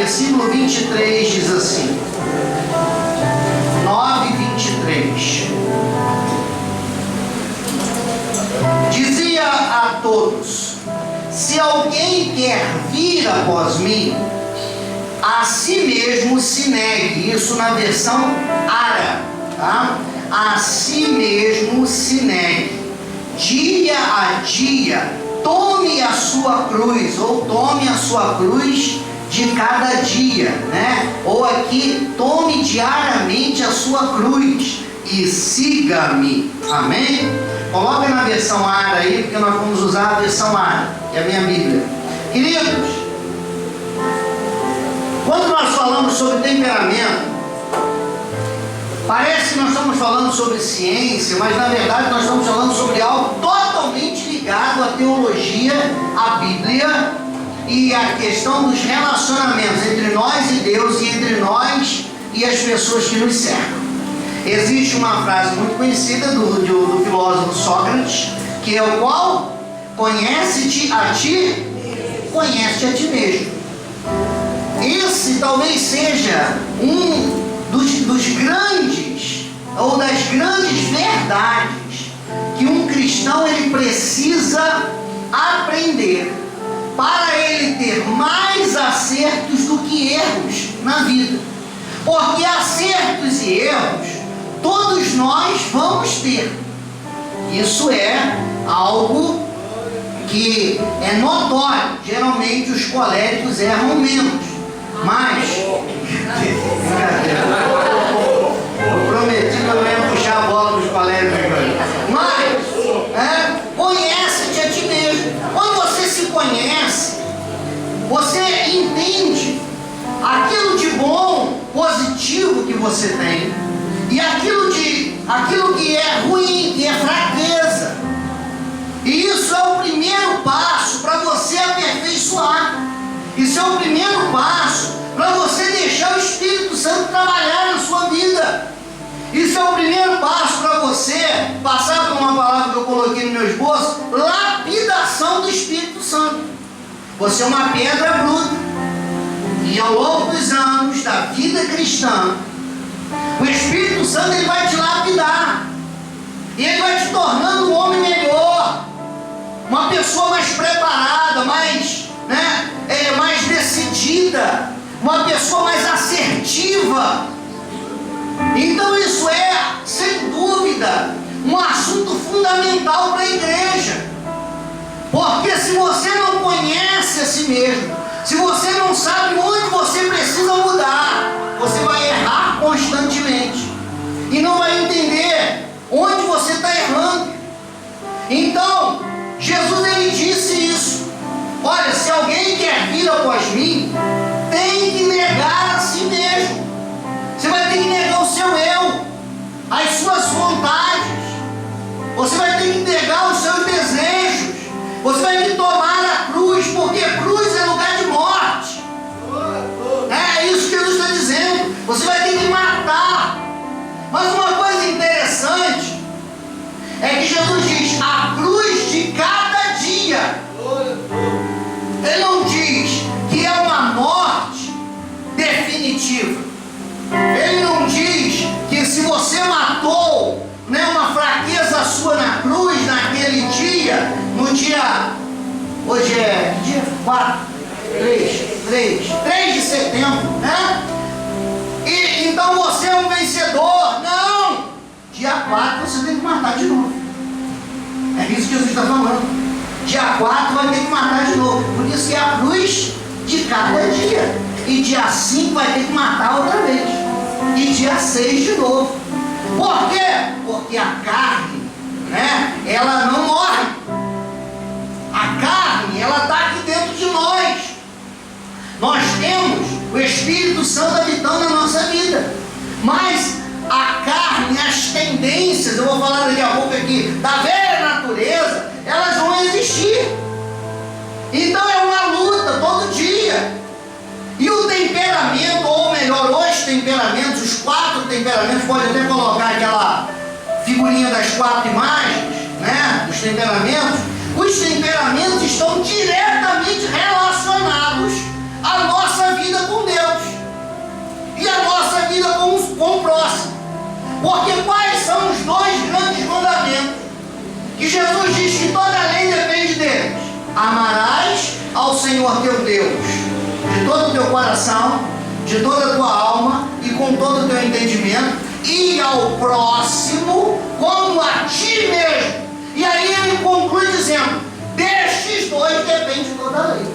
versículo 23 diz assim, 9:23. Dizia a todos: se alguém quer vir após mim, a si mesmo se negue. Isso na versão Ara, tá? A si mesmo se negue. Dia a dia, tome a sua cruz, ou tome a sua cruz de cada dia, né? Ou aqui, tome diariamente a sua cruz e siga-me. Amém? Coloca na versão Ara aí, porque nós vamos usar a versão Ara, que é a minha Bíblia. Queridos, quando nós falamos sobre temperamento, parece que nós estamos falando sobre ciência, mas na verdade nós estamos falando sobre algo totalmente ligado à teologia, à Bíblia e à questão dos relacionamentos entre nós e Deus e entre nós e as pessoas que nos cercam. Existe uma frase muito conhecida do filósofo Sócrates, que é o qual: conhece-te a ti, conhece-te a ti mesmo. Esse talvez seja um dos grandes, ou das grandes verdades que um cristão ele precisa aprender para ele ter mais acertos do que erros na vida. Porque acertos e erros todos nós vamos ter. Isso é algo que é notório. Geralmente os coléricos erram menos. Mas eu prometi que eu não ia puxar a bola dos coléricos. Mas conhece-te a ti mesmo. Quando você se conhece, você entende aquilo de bom, positivo que você tem, e aquilo que é ruim, que é fraqueza. E isso é o primeiro passo para você aperfeiçoar. Isso é o primeiro passo para você deixar o Espírito Santo trabalhar na sua vida. Isso é o primeiro passo para você passar por uma palavra que eu coloquei no meu esboço: lapidação do Espírito Santo. Você é uma pedra bruta. E ao longo dos anos da vida cristã, o Espírito Santo ele vai te lapidar. E ele vai te tornando um homem melhor, uma pessoa mais preparada, mais decidida, uma pessoa mais assertiva. Então isso é, sem dúvida, um assunto fundamental para a igreja. Porque se você não conhece a si mesmo, se você não sabe onde você precisa mudar, você vai errar constantemente e não vai entender onde você está errando. Então, Jesus ele disse isso: olha, se alguém quer vir após mim, tem que negar a si mesmo. Você vai ter que negar o seu eu, as suas vontades. Você vai ter que negar os seus desejos. Você vai ter que tomar a cruz, porque cruz é lugar de morte. É isso que Jesus está dizendo. Você vai ter que matar. Mas uma coisa interessante é que Jesus diz: a cruz de cada dia. Ele não diz que é uma morte definitiva. Ele não diz que se você matou uma fraqueza sua na cruz naquele dia, no dia, hoje é dia 3 de setembro, né? E então você é um vencedor. Não! Dia 4 você tem que matar de novo. É isso que Jesus está falando. Dia 4 vai ter que matar de novo. Por isso que é a cruz de cada dia. E dia 5 vai ter que matar outra vez. E dia 6 de novo. Por quê? Porque a carne, ela não morre. A carne, ela está aqui dentro de nós. Nós temos o Espírito Santo habitando na nossa vida. Mas a carne, as tendências, eu vou falar daqui a pouco aqui, da velha natureza, elas vão existir. Então é uma luta todo dia. E o temperamento, ou melhor, os temperamentos, os 4 temperamentos, pode até colocar aquela figurinha das 4 imagens, dos temperamentos. Os temperamentos estão diretamente relacionados à nossa vida com Deus. Jesus diz que toda a lei depende deles. Amarás ao Senhor teu Deus de todo o teu coração, de toda a tua alma e com todo o teu entendimento, e ao próximo como a ti mesmo. E aí ele conclui dizendo: destes dois depende toda a lei.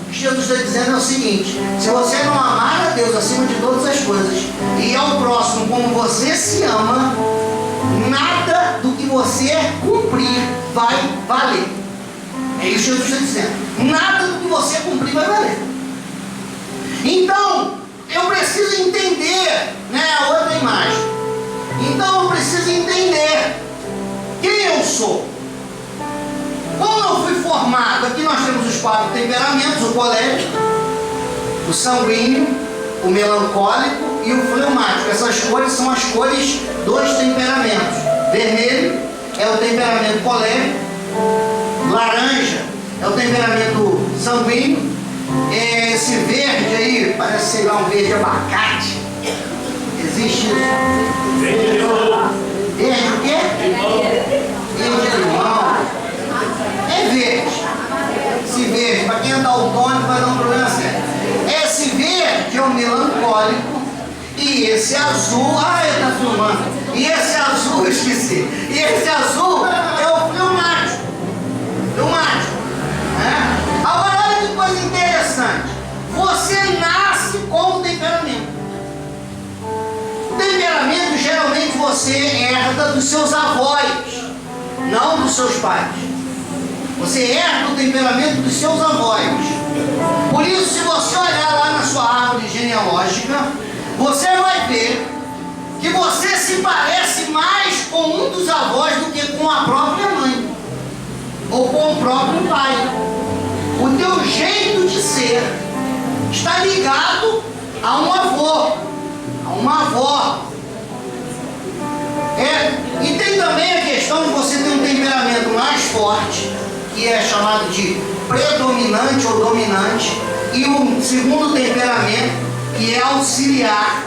O que Jesus está dizendo é o seguinte: se você não amar a Deus acima de todas as coisas e ao próximo como você se ama, nada do que você cumprir vai valer. É isso que Jesus está dizendo. Nada do que você cumprir vai valer. Então, eu preciso entender, a outra imagem. Então, eu preciso entender quem eu sou. Como eu fui formado? Aqui nós temos os 4 temperamentos: o colérico, o sanguíneo, o melancólico e o fleumático. Essas cores são as cores dos temperamentos. Vermelho é o temperamento colérico, laranja é o temperamento sanguíneo, esse verde aí, parece, sei lá, um verde abacate. Existe isso? Verde limão. Verde o quê? Verde limão. É verde. Esse verde, para quem é daltônico vai dar um problema sério. Esse verde é o melancólico. E esse azul, ele está filmando. E esse azul, eu esqueci. E esse azul é o fleumático. Agora, olha que coisa interessante. Você nasce com o temperamento. O temperamento, geralmente, você herda dos seus avós, não dos seus pais. Você herda o temperamento dos seus avós. Por isso, se você olhar lá na sua árvore genealógica, você vai ver que você se parece mais com um dos avós do que com a própria mãe ou com o próprio pai. O teu jeito de ser está ligado a um avô, a uma avó. E tem também a questão de você ter um temperamento mais forte, que é chamado de predominante ou dominante, e um segundo temperamento, que é auxiliar.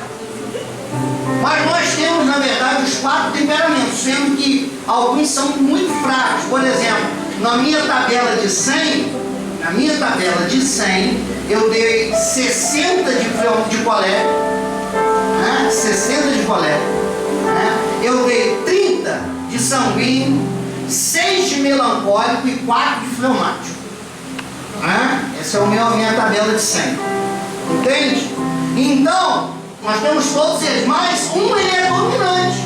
Mas nós temos, na verdade, os 4 temperamentos, sendo que alguns são muito fracos. Por exemplo, na minha tabela de 100, eu dei 60 de colérico, 60 de colérico, eu dei 30 de sanguíneo, 6 de melancólico e 4 de fleumático. Essa é a minha tabela de 100. Entende? Então, nós temos todos eles, mas um ele é dominante.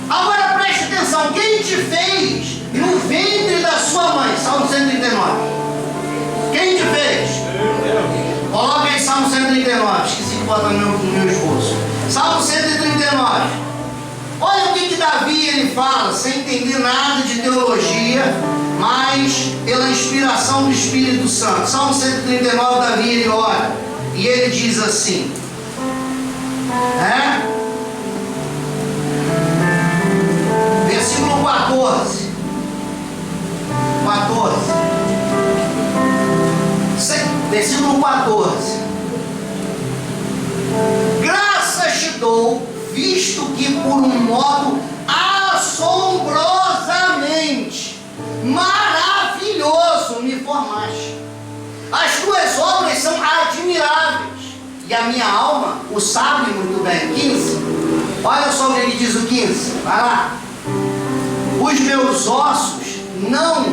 Agora preste atenção: quem te fez no ventre da sua mãe? Salmo 139. Quem te fez? Coloca aí Salmo 139. Esqueci de botar no meu esboço. Salmo 139. Olha o que Davi ele fala, sem entender nada de teologia, mas pela inspiração do Espírito Santo. Salmo 139, Davi ele ora e ele diz assim, versículo 14, versículo 14: graças te dou, visto que por um modo assombrosamente maravilhoso me formaste. As tuas obras são admiráveis, e a minha alma o sabe muito bem. 15, olha só o que ele diz o 15, vai lá. Os meus ossos não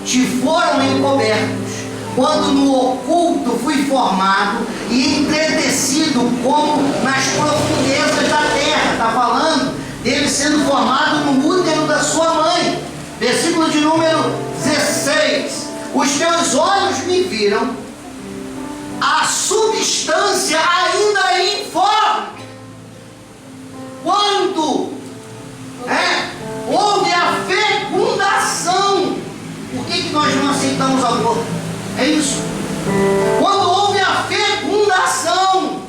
te foram encobertos, quando no oculto fui formado e entretecido como nas profundezas da terra. Está falando dele sendo formado no útero da sua mãe. Versículo de número 16: os teus olhos me viram a substância ainda informe, quando houve a fecundação. Por que nós não aceitamos aborto? É isso. Quando houve a fecundação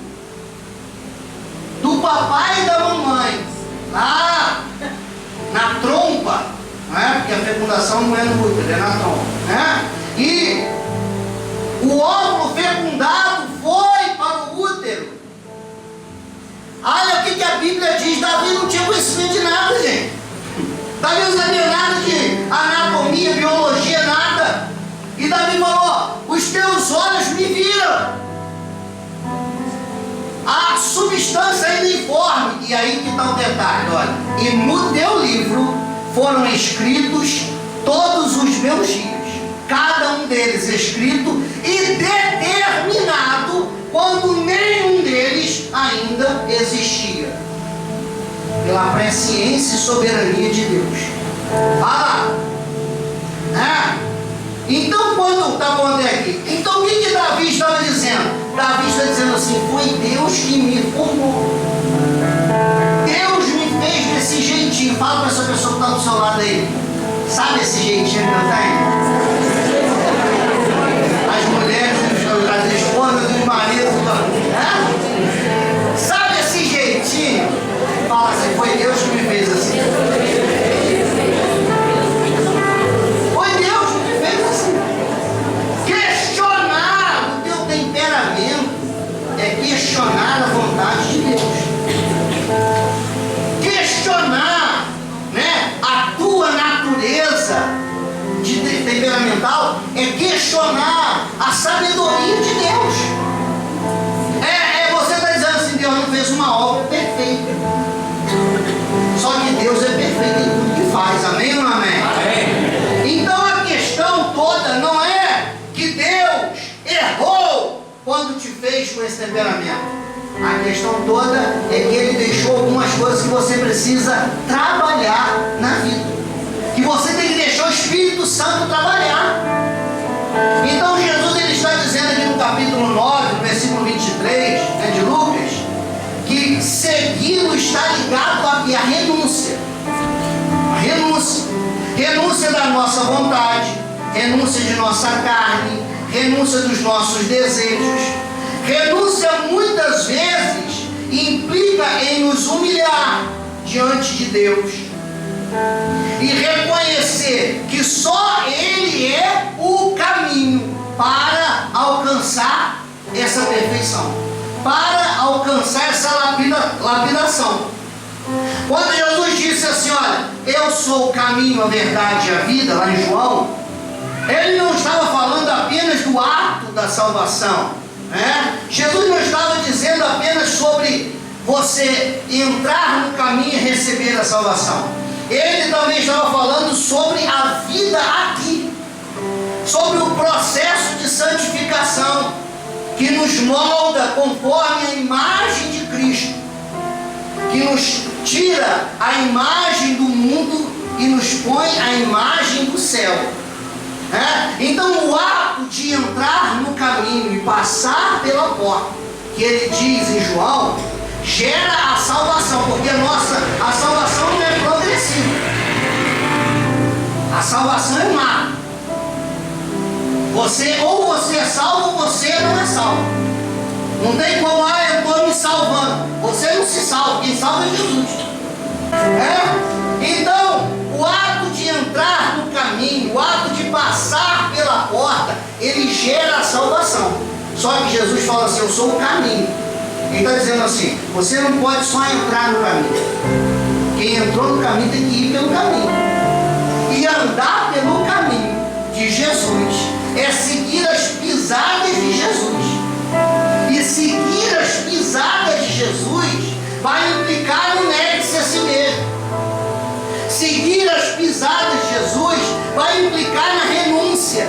do papai e da mamãe, lá na trompa, porque a fecundação não é no útero, é na trompa, e o óvulo fecundado foi para o útero. Olha o que a Bíblia diz. Davi não tinha conhecimento de nada, gente. Davi não sabia nada de Davi falou: os teus olhos me viram. A substância ainda informe. E aí que está o detalhe, olha. E no teu livro foram escritos todos os meus dias, cada um deles escrito e determinado quando nenhum deles ainda existia, pela presciência e soberania de Deus. Então, quando está bom até aqui, então o que Davi estava dizendo? Davi está dizendo assim: foi Deus que me formou, Deus me fez desse jeitinho. Fala para essa pessoa que está do seu lado aí, sabe esse jeitinho que eu tenho? As mulheres, as esposas, os maridos, sabe esse jeitinho? Fala assim: foi Deus que me fez assim. Foi Deus que me fez assim. Questionar o teu temperamento é questionar a vontade de Deus. Questionar, né, a tua natureza de temperamental é questionar a sabedoria de Deus. Você está dizendo assim: Deus não fez uma obra perfeita. Só que Deus é perfeito em tudo que faz. Amém ou não amém? Amém. Então a questão toda não é que Deus errou quando te fez com esse temperamento. A questão toda é que Ele deixou algumas coisas que você precisa trabalhar na vida, que você tem que deixar o Espírito Santo trabalhar. Então Jesus, ele está dizendo aqui no capítulo 9, versículo 23, de Lucas, que segui-lo está ligado à renúncia. A renúncia. Renúncia da nossa vontade, renúncia de nossa carne, renúncia dos nossos desejos. Renúncia muitas vezes implica em nos humilhar diante de Deus e reconhecer que só Ele é o caminho para alcançar essa perfeição, para alcançar essa lapidação. Quando Jesus disse assim: olha, eu sou o caminho, a verdade e a vida, lá em João, Ele não estava falando apenas do ato da salvação. Jesus não estava dizendo apenas sobre você entrar no caminho e receber a salvação. Ele também estava falando sobre a vida aqui, sobre o processo de santificação que nos molda conforme a imagem de Cristo, que nos tira a imagem do mundo e nos põe a imagem do céu. Então o ato de entrar no caminho e passar pela porta, que ele diz em João, gera a salvação, porque a salvação não é progressiva. A salvação é má. Ou você é salvo ou você não é salvo. Não tem como: eu estou me salvando. Você não se salva, quem salva é Jesus. Então, o ato de entrar no caminho, o ato de passar pela porta, ele gera a salvação. Só que Jesus fala assim: eu sou o caminho. Ele está dizendo assim: você não pode só entrar no caminho. Quem entrou no caminho tem que ir pelo caminho. E andar pelo caminho de Jesus é seguir as pisadas de Jesus. E seguir as pisadas de Jesus vai implicar no negue-se a si mesmo. Seguir as pisadas de Jesus vai implicar na renúncia.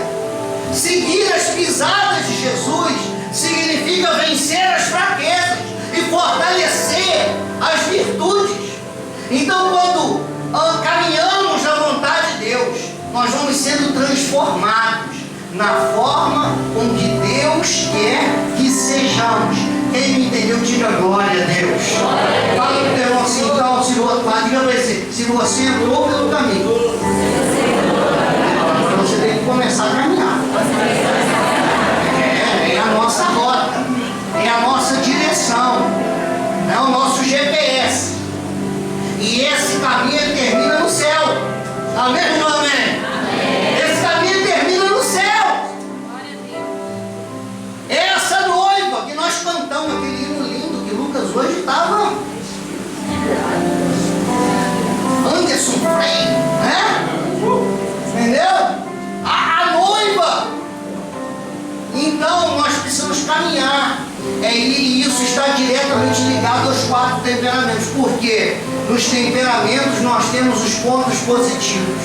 Seguir as pisadas de Jesus significa vencer as fraquezas e fortalecer as virtudes. Então, quando caminhamos na vontade de Deus, nós vamos sendo transformados na forma com que Deus quer que sejamos. Quem me entendeu, diga glória a Deus. Fala para o irmão assim: então, diga para ele: se você entrou pelo caminho, agora você tem que começar a caminhar. É a nossa rota, é a nossa direção, é o nosso GPS. E esse caminho termina no céu. Amém ou não amém? Esse caminho termina no céu. Essa noiva que nós cantamos, aquele hino lindo que Lucas hoje estava. Anderson Frei, entendeu? A noiva Então nós precisamos caminhar. E isso está diretamente ligado aos 4 temperamentos. Porque nos temperamentos nós temos os pontos positivos,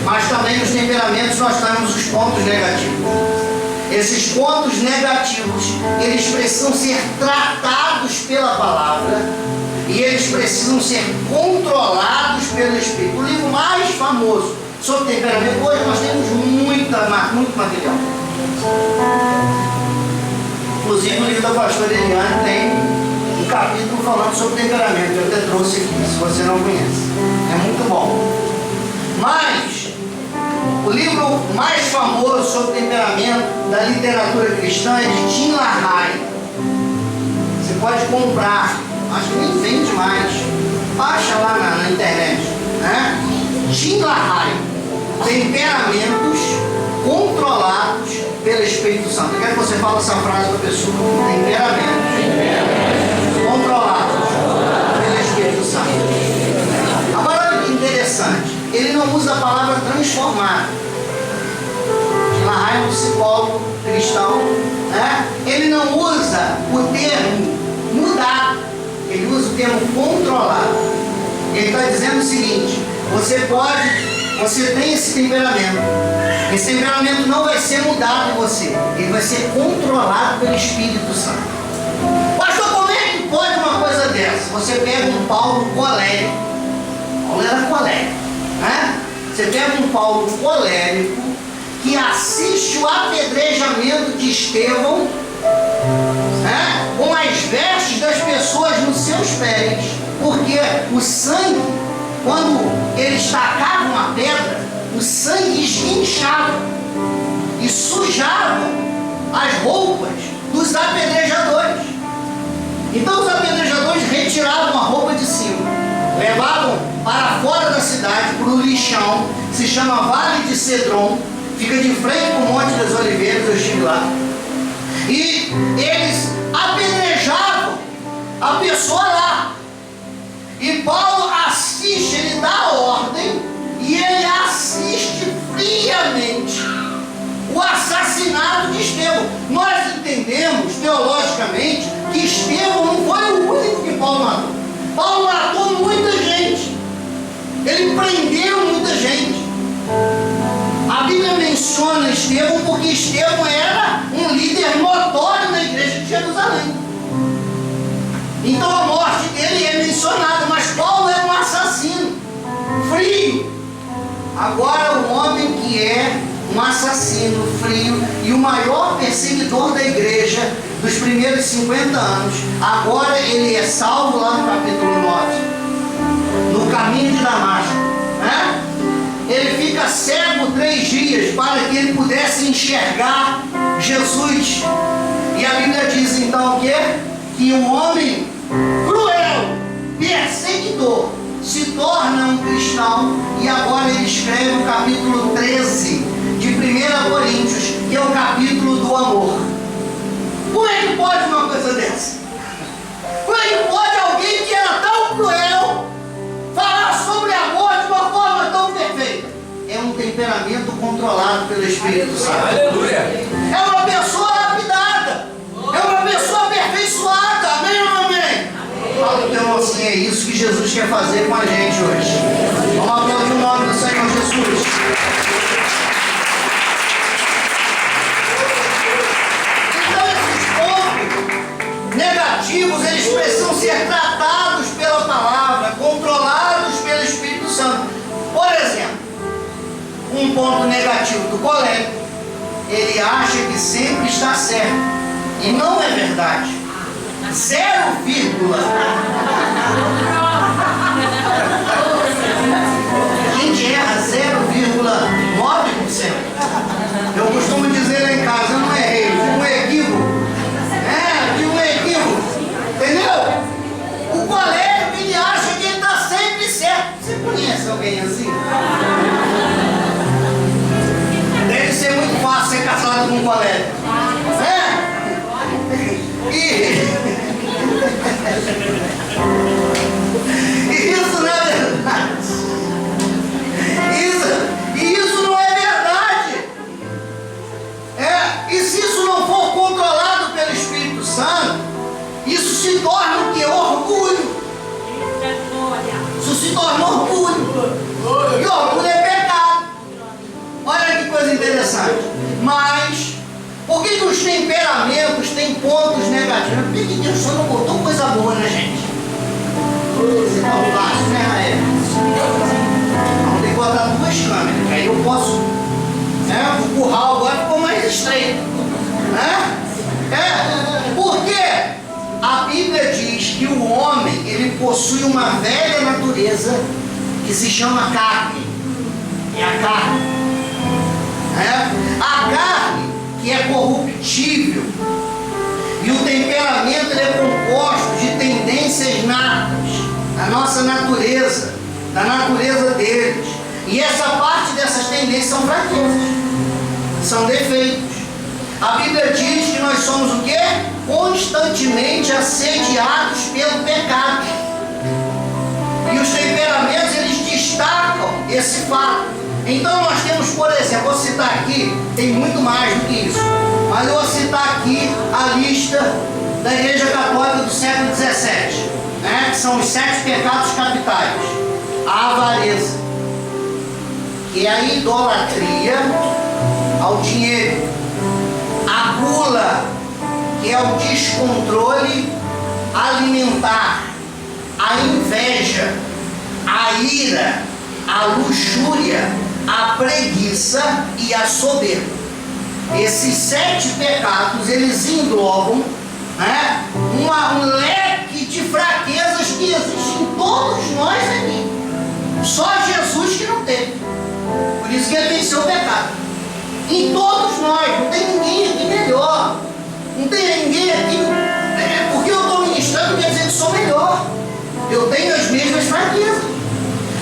mas também nos temperamentos nós temos os pontos negativos. Esses pontos negativos, eles precisam ser tratados pela palavra e eles precisam ser controlados pelo Espírito. O livro mais famoso sobre temperamento, hoje nós temos muito material. Inclusive o livro da pastora Eliane tem um capítulo falando sobre temperamento. Eu até trouxe aqui, se você não conhece. É muito bom. Mas o livro mais famoso sobre temperamento da literatura cristã é de Tim LaHaye. Você pode comprar, acho que nem vende mais. Baixa lá na internet, né? Tim LaHaye, temperamentos controlados pelo Espírito Santo. Eu quero que você fale essa frase para a pessoa. Temperamentos controlados pelo Espírito Santo. Agora olha que interessante, ele não usa a palavra transformar. Tim LaHaye é um psicólogo cristão, né? Ele não usa o termo mudar, ele usa o termo controlar. Ele está dizendo o seguinte: você tem esse temperamento. Esse temperamento não vai ser mudado em você, ele vai ser controlado pelo Espírito Santo. Pastor, como é que pode uma coisa dessa? Você pega um Paulo colérico. Paulo era colérico, né? Você pega um Paulo colérico que assiste o apedrejamento de Estevão, né? Com as vestes das pessoas nos seus pés, porque o sangue, quando eles tacavam a pedra, o sangue esguinchava e sujava as roupas dos apedrejadores. Então os apedrejadores retiravam a roupa de cima, levavam para fora da cidade, para o lixão, se chama Vale de Cedron, fica de frente para o Monte das Oliveiras, eu estive lá. E eles apedrejavam a pessoa lá. E Paulo assiste, ele dá a ordem e ele assiste friamente o assassinato de Estevão. Nós entendemos teologicamente que Estevão não foi o único que Paulo matou. Paulo matou muita gente, ele prendeu muita gente. A Bíblia menciona Estevão porque Estevão era um líder notório na igreja de Jerusalém. Então a morte dele é mencionada, mas Paulo era um assassino frio. Agora o homem que é um assassino frio e o maior perseguidor da igreja dos primeiros 50 anos, agora ele é salvo lá no capítulo 9, no caminho de Damasco, né? Ele fica cego 3 dias para que ele pudesse enxergar Jesus. E a Bíblia diz então o quê? Que um homem cruel, perseguidor, se torna um cristão, e agora ele escreve o capítulo 13 de 1 Coríntios, que é o capítulo do amor. Como é que pode uma coisa dessa? Como é que pode alguém que era tão cruel falar sobre amor de uma forma tão perfeita? É um temperamento controlado pelo Espírito Santo. Aleluia! É uma pessoa lapidada, é uma pessoa aperfeiçoada. Amém ou não amém? Fala pro teu irmão assim: é isso que Jesus quer fazer com a gente hoje. Vamos aplaudir o nome do Senhor Jesus. Então esses pontos negativos, eles precisam ser tratados pela palavra, controlados pelo Espírito Santo. Por exemplo, um ponto negativo do colérico: ele acha que sempre está certo, e não é verdade. 0, a gente erra 0,9%. Eu costumo dizer lá em casa: eu não errei, eu tive um equívoco. Tive um equívoco, entendeu? O colérico, ele acha que ele está sempre certo. Você conhece alguém assim? Deve ser muito fácil ser casado com um colérico, se torna o que? Orgulho. Isso se torna orgulho. E orgulho é pecado. Olha que coisa interessante. Mas, por que os temperamentos têm pontos negativos? Por que Deus só não botou coisa boa na gente? Você tá fácil, né, Raé? Vamos ter que botar duas câmeras, aí eu posso, né? O curral agora ficou mais estreito, né? Porque a Bíblia diz que o homem, ele possui uma velha natureza que se chama carne. É a carne. A carne que é corruptível. E o temperamento ele é composto de tendências natas, da nossa natureza, da natureza deles. E essa parte dessas tendências são fraquezas, são defeitos. A Bíblia diz que nós somos o quê? Constantemente assediados pelo pecado. E os temperamentos, eles destacam esse fato. Então nós temos, por exemplo, vou citar aqui, tem muito mais do que isso, mas eu vou citar aqui a lista da Igreja Católica do século XVII, né? Que são os 7 pecados capitais. A avareza, que é a idolatria ao dinheiro. A gula, que é o descontrole alimentar. A inveja, a ira, a luxúria, a preguiça e a soberba. Esses 7 pecados, eles englobam, né, um leque de fraquezas que existem em todos nós aqui. Só Jesus que não teve. Por isso que ele venceu o pecado. Em todos nós, não tem ninguém aqui melhor. Não tem ninguém aqui. Porque eu estou ministrando, quer dizer que sou melhor. Eu tenho as mesmas fraquezas.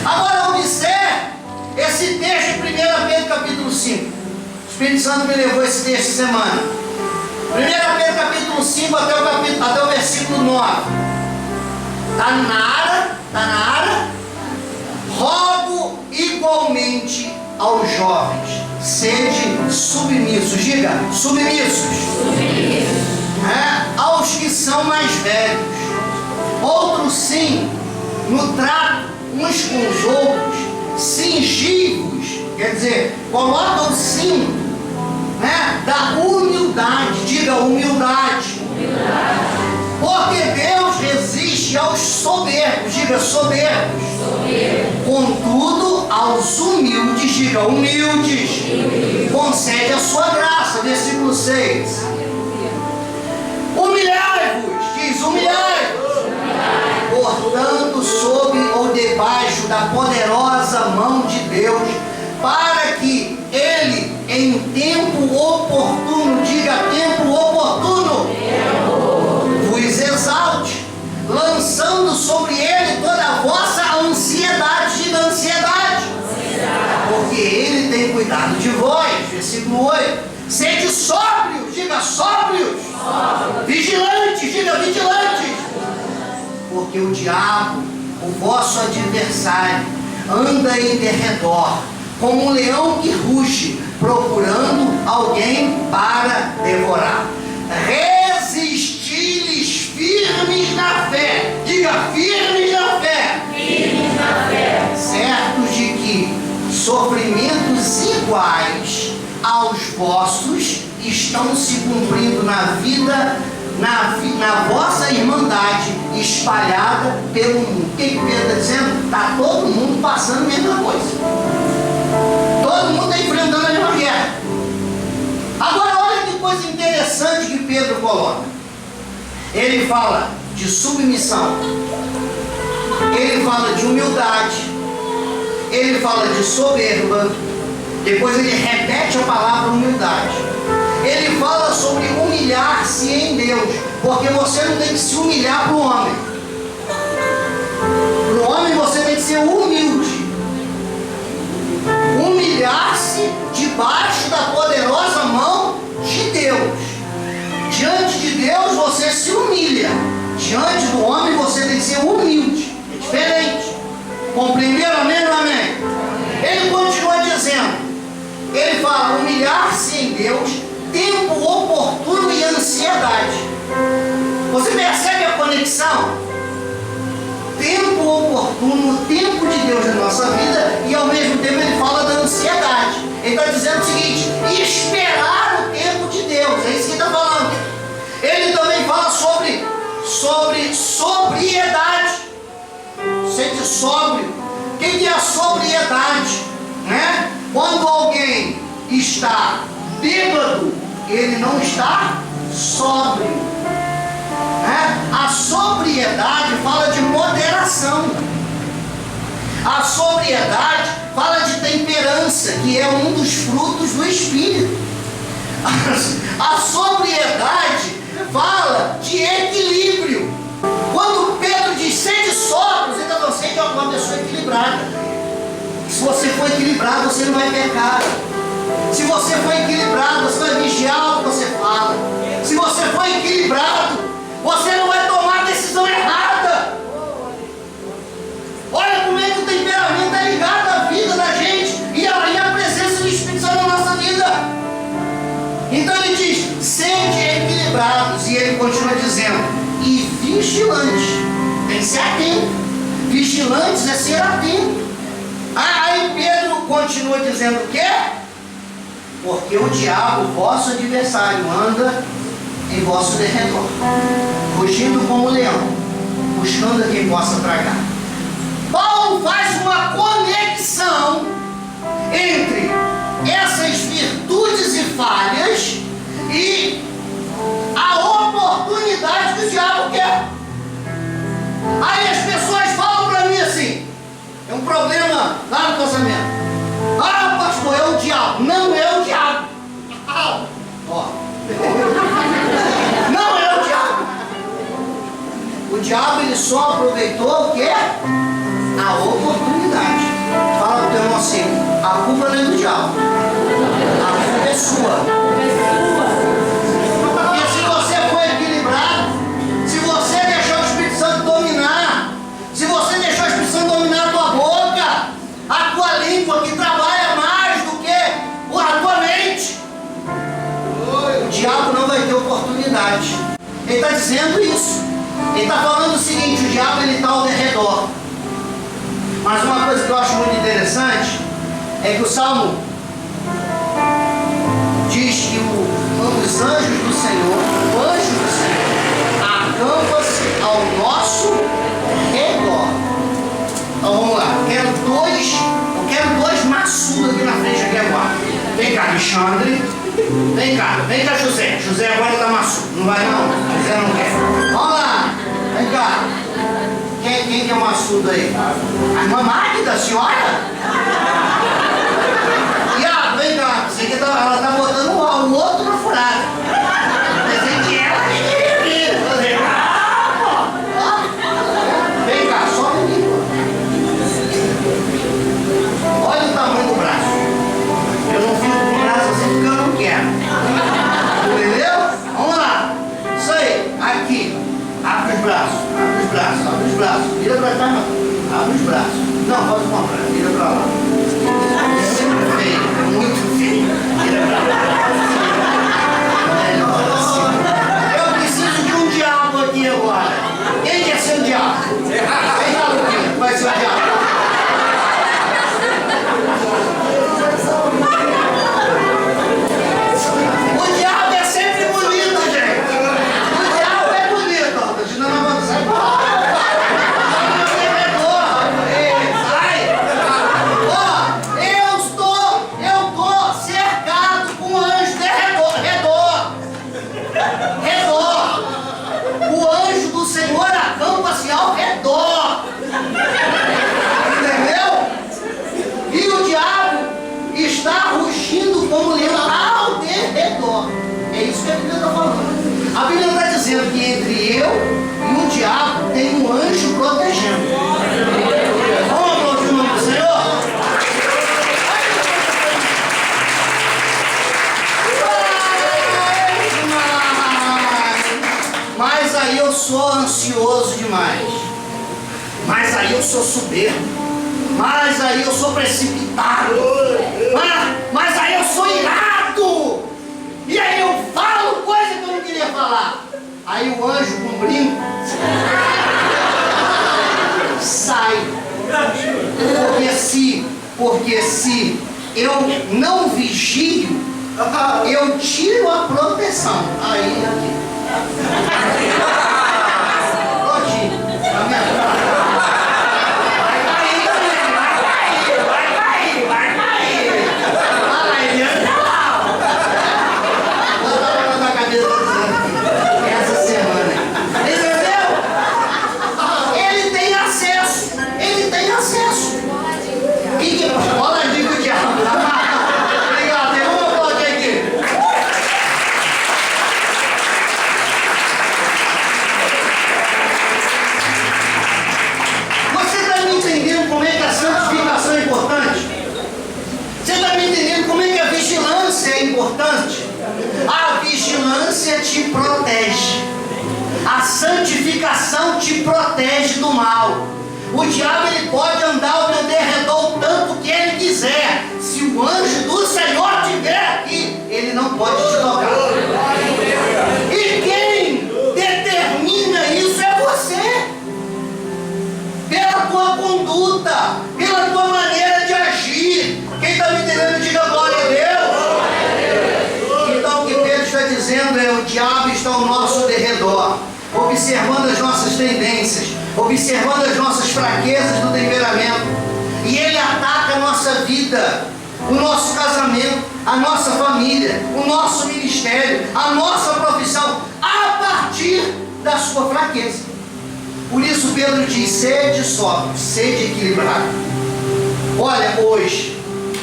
Agora observe esse texto de 1 Pedro capítulo 5. O Espírito Santo me levou esse texto essa semana. 1 Pedro capítulo 5 até o versículo 9. Está na área. Rogo igualmente aos jovens, sede submissos. Diga, submissos. Aos que são mais velhos. Outros sim, no trato uns com os outros, cingivos, quer dizer, colocam o cinto, né, da humildade. Diga, humildade. Porque Deus resiste aos soberbos. Diga, soberbos. Contudo, aos humildes, diga, humildes, concede a sua graça. Versículo 6. Humilhai-vos, diz, humilhai-vos. Portanto, sob ou debaixo da poderosa mão de Deus, para que Ele, em tempo oportuno, diga, tempo oportuno, vos exalte, lançando sobre Ele toda a vossa ansiedade. Diga, ansiedade. Porque Ele tem cuidado de vós. Versículo 8. Sede sóbrios, diga, sóbrios. Vigilantes, diga, vigilantes. Porque o diabo, o vosso adversário, anda em derredor, como um leão que ruge, procurando alguém para devorar. Resisti-lhes firmes na fé. Diga, firmes na fé. Firmes na fé. Certos de que sofrimentos iguais aos vossos estão se cumprindo na vida, na vossa irmandade espalhada pelo mundo. O que Pedro está dizendo? Está todo mundo passando a mesma coisa. Todo mundo está enfrentando a mesma guerra. Agora olha que coisa interessante que Pedro coloca. Ele fala de submissão. Ele fala de humildade. Ele fala de soberba. Depois ele repete a palavra humildade. Ele fala sobre humilhar-se em Deus, porque você não tem que se humilhar para o homem. Para o homem você tem que ser humilde. Humilhar-se debaixo da poderosa mão de Deus. Diante de Deus você se humilha. Diante do homem você tem que ser humilde. É diferente. Compreenderam? Amém ou amém? Ele continua dizendo. Ele fala humilhar-se em Deus, tempo oportuno e ansiedade. Você percebe a conexão oportuno, o tempo de Deus na nossa vida, e ao mesmo tempo ele fala da ansiedade. Ele está dizendo o seguinte: esperar o tempo de Deus, é isso que ele está falando. Ele também fala sobre sobriedade, ser sóbrio. O que é a sobriedade? Né? Quando alguém está bêbado, ele não está sóbrio. Né? A sobriedade fala de moderação. A sobriedade fala de temperança, que é um dos frutos do Espírito. A sobriedade fala de equilíbrio. Quando Pedro diz sede sóbrios, ele está falando, sede é uma pessoa equilibrada. Se você for equilibrado, você não vai pecar. Se você for equilibrado, você vai vigiar o que você fala. Se você for equilibrado, você não vai tomar a decisão errada. Olha como é que o temperamento é ligado à vida da gente e a presença do Espírito Santo na nossa vida. Então ele diz, sede equilibrados, e ele continua dizendo, e vigilantes. Tem que ser atento. Vigilantes é ser atento. Aí Pedro continua dizendo o quê? Porque o diabo, vosso adversário, anda em vosso derredor, rugindo como leão, buscando a quem possa tragar. Paulo faz uma conexão entre essas virtudes e falhas e a oportunidade que o diabo quer. Aí as pessoas falam para mim assim, é um problema lá no casamento. Ah, pastor, é o diabo. Não é o diabo. Ó. Não é o diabo. O diabo, ele só aproveitou o quê? A oportunidade. Fala pro teu irmão assim, a culpa não é do diabo. A culpa é sua. Porque se você for equilibrado, se você deixar o Espírito Santo dominar, se você deixar o Espírito Santo dominar a tua boca, a tua língua que trabalha mais do que a tua mente, o diabo não vai ter oportunidade. Ele está dizendo isso. Ele está falando o seguinte, o diabo ele está ao redor. Mas uma coisa que eu acho muito interessante é que o Salmo diz que os anjos do Senhor, o anjo do Senhor, acampa-se ao nosso redor. Então vamos lá, eu quero dois maçudos aqui na frente aqui agora. Vem cá, Alexandre. Vem cá, José. José agora está maçudo. Não vai não, José não quer. Vamos lá, vem cá. Quem que é o maçudo aí? A irmã Magda, a senhora? Iago, vem cá. Você que ela está botando o outro na furada. Pensei que ela queria vir. Vem cá, sobe aqui. Olha o tamanho do braço. Eu não fico com o braço assim porque eu não quero. Entendeu? Vamos lá. Isso aí. Aqui. Abre os braços. Abre os braços. Vira pra cá, não. Abre os braços. Não, pode comprar. Vira pra lá. Feio. Muito feio. Vira pra lá. Melhor assim. Eu preciso de um diabo aqui agora. Quem quer ser o diabo? Vem cá, Luquinha. Vai ser o diabo. O diabo é sempre bonito, gente. O diabo é bonito. Ó. Senão não vamos sair fora. Sai. Ó, eu tô cercado com anjos de redor. O anjo do Senhor acampa-se ao redor. Entendeu? E o diabo está rugindo como leão ao derredor. É isso que a Bíblia está falando. A Bíblia está dizendo que entre eu e o diabo tem um anjo protegendo. Vamos aplaudir o nome do Senhor? Mas aí eu sou ansioso demais. Mas aí eu sou soberbo. Mas aí eu sou precipitado. Mas aí eu sou irado. E aí eu falo coisa que eu não queria falar. Aí o anjo com brinco sai. Porque se eu não vigio, eu tiro a proteção. Aí, aqui. Prontinho. A vigilância te protege. A santificação te protege do mal. O diabo ele pode andar ao meu derredor o tanto que ele quiser. Se o anjo do Senhor estiver aqui, ele não pode te tocar. E quem determina isso é você. Pela tua conduta, pela tua maneira de agir. Quem está me entendendo, diga glória a Deus. Dizendo o diabo está ao nosso derredor, observando as nossas tendências, observando as nossas fraquezas do temperamento, e ele ataca a nossa vida, o nosso casamento, a nossa família, o nosso ministério, a nossa profissão, a partir da sua fraqueza. Por isso Pedro diz: sede sóbrio, sede equilibrado. Olha, hoje,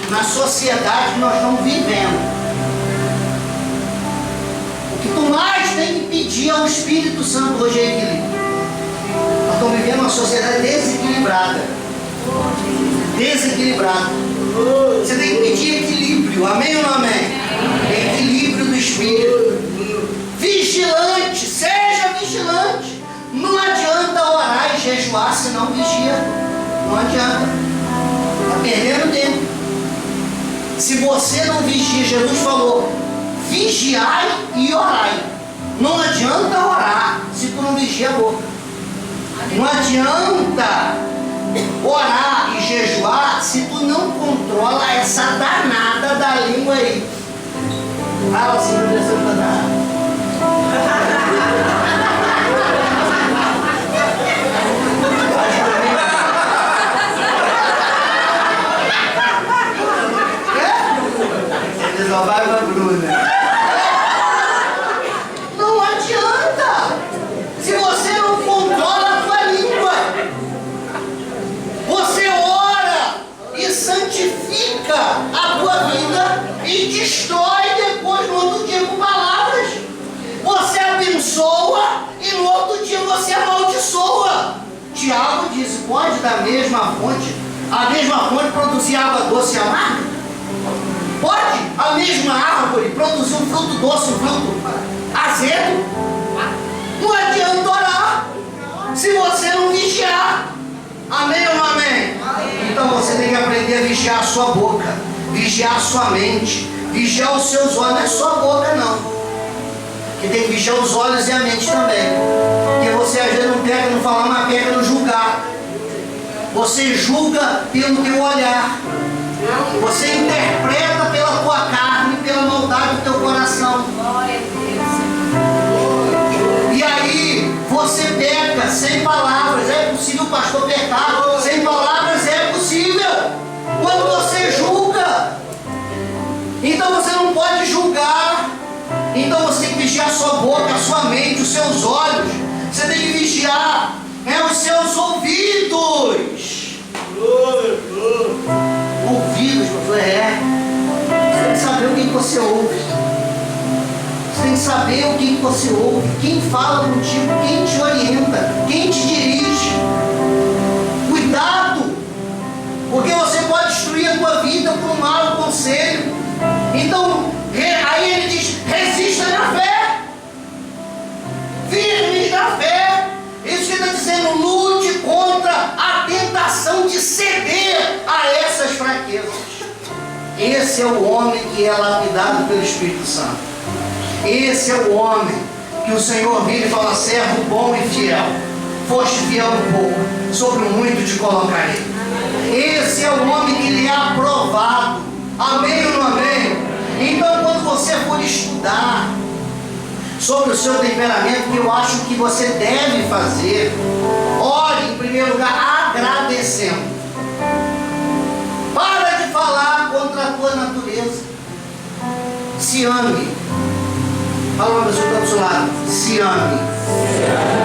na sociedade que nós estamos vivendo, o que tu mais tem que pedir ao Espírito Santo hoje é equilíbrio. Nós estamos vivendo uma sociedade desequilibrada. Desequilibrada. Você tem que pedir equilíbrio. Amém ou não amém? Equilíbrio do Espírito. Vigilante. Seja vigilante. Não adianta orar e jejuar se não vigia. Não adianta. Está perdendo tempo. Se você não vigia, Jesus falou: vigiai e orai. Não adianta orar se tu não vigia a boca. Não adianta orar e jejuar se tu não controla essa danada da língua aí. Fala assim, não precisa danada. Você só vai pra Bruna. Não adianta. Se você não controla a tua língua, você ora e santifica a tua vida e destrói depois no outro dia com palavras. Você abençoa e no outro dia você amaldiçoa. Tiago diz: pode da mesma fonte, a mesma fonte produzir água doce e amarga? Pode a mesma árvore produzir um fruto doce, um fruto azedo? Não adianta orar se você não vigiar. Amém ou não amém? Então você tem que aprender a vigiar a sua boca, vigiar a sua mente, vigiar os seus olhos. Não é só a boca não, que tem que vigiar os olhos e a mente também. Porque você às vezes não pega no falar, mas pega no julgar. Você julga pelo teu olhar. Você interpreta pela tua carne, pela maldade do teu coração. E aí você peca sem palavras. É possível o pastor pecar sem palavras? É possível. Quando você julga, então você não pode julgar. Então você tem que vigiar a sua boca, a sua mente, os seus olhos. Você tem que vigiar, os seus ouvidos. Ouvidos, pastor, você tem que saber o que você ouve. Você tem que saber o que você ouve, quem fala contigo, quem te orienta, quem te dirige. Cuidado, porque você pode destruir a tua vida por um mau conselho. Então, aí ele diz: resista na fé, firmes na fé. Isso que está dizendo: lute contra a tentação de ceder a essas fraquezas. Esse é o homem que é lapidado pelo Espírito Santo. Esse é o homem que o Senhor vira e fala: servo bom e fiel, foste fiel um pouco, sobre o muito te colocarei. Esse é o homem que lhe é aprovado. Amém ou não amém? Então, quando você for estudar sobre o seu temperamento, que eu acho que você deve fazer, ore em primeiro lugar agradecendo. Para de falar contra a tua natureza. Se ame. Fala uma pessoa que está do seu lado. Se ame.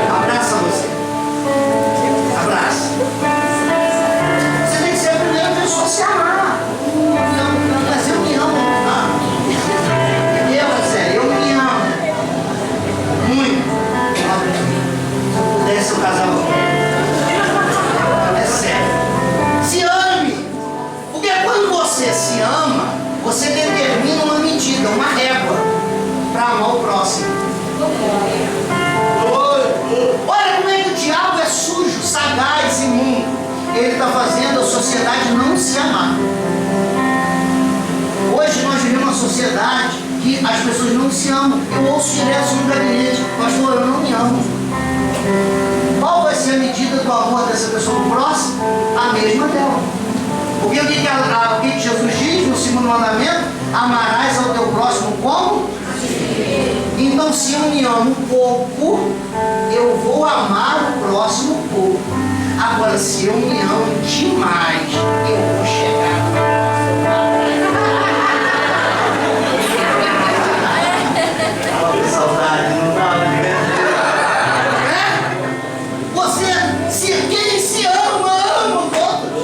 Abraça você. Abraça. Você tem que ser a primeira pessoa a se amar. Mas eu me amo. Eu me amo. Muito. Se eu pudesse, eu casava. É sério. Se ame. Porque quando você se ama, você determina uma medida, uma régua para amar o próximo. Olha como é que o diabo é sujo, sagaz, imundo. Ele está fazendo a sociedade não se amar. Hoje nós vivemos uma sociedade que as pessoas não se amam. Eu ouço direto no gabinete: pastor, eu não me amo. Qual vai ser a medida do amor dessa pessoa pro próximo? A mesma dela. Porque o que Jesus diz no segundo mandamento? Amarás ao teu próximo como? Então, se eu me amo pouco, eu vou amar o próximo pouco. Agora, se eu me amo demais, eu vou chegar no próximo. Que saudade, não dá, né? Quem se ama, ama todos.